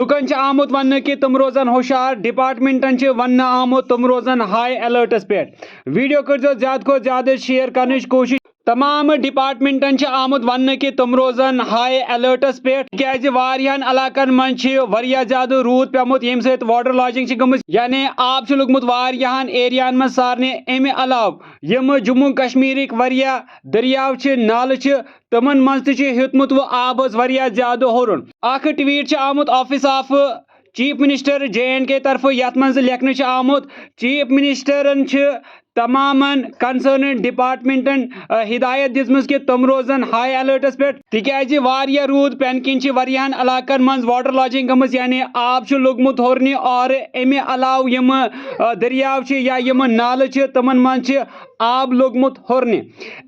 لکن آمت ون کہ تم روزن ہوشیار ڈپارٹمنٹن ون آمت تم روزن ہائی الرٹس پہ ویڈیو کرو زیادہ کھت زیادہ شیئر کرنے کوشش تمام ڈپارٹمنٹن آمت ون کہ تم روزن ہائی الرٹس پہ تاز وارہن علاقن من زیادہ رود پیومت یم ست واٹر لاجنگ گمت یعنی آب لوگمت وارہن ایریاہن من سارنے امہ علاوہ یم جموں کشمیرک واریاہ دریاو نالہ تمن من ہیوتمت و آب زیادہ ہورن اخ ٹویٹ آمت office of chief minister JNK طرف یت من لکھنہ آمت چیف منسٹرن تمام کنسرنڈ ڈپارٹمنٹن ہدایت دِژمٕژ کہ تم روزن ہائی الرٹس پہ تاز واریاہ رود پین کن واریاہن علاقن من واٹر لاجنگ گمز یعنی آب لوگمت ہورنہ اور امہ علاوہ یم دریاو یا یم نالہ تمن من آب لوگمت ہورنہ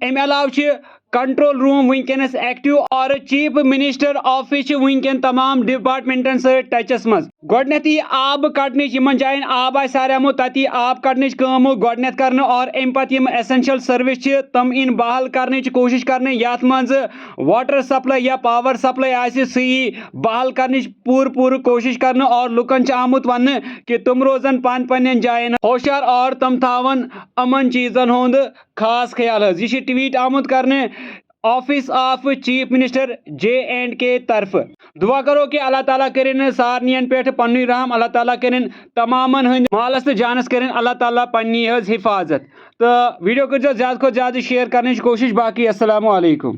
امہ علاوہ کنٹرول روم ونکس ایکٹیو اور چیف منسٹر آفس ونکن تمام ڈپارٹمنٹن ست ٹچس مز گۄڈنیتھ آب کڑنچ یمن جائن آب ساریمو تتی آب کڑنچ کام گۄڈنیتھ کرنے اور ام پتہ یم ایسنشل سروس تم ان بحال کرنچ کوشش کرنے یت مز واٹر سپلائی یا پاور سپلائی آسہ سی بحال کرنچ پور کوشش کرنے اور لکن آمت ون کہ تم روزن پن جائن ہوشیار اور تم تھاون امن چیزن ہند خاص خیال یہ ٹویٹ آمت کرنے office of chief minister JNK طرف دعا کرو کہ اللہ تعالیٰ کرن سارنین پہ پن رحم اللہ تعالیٰ کرن تمام ہند مالس تو جانس کرن اللہ تعالیٰ پنی حفاظت تو ویڈیو کر زیادہ کھت زیادہ شیئر کرنے کوشش باقی السلام علیکم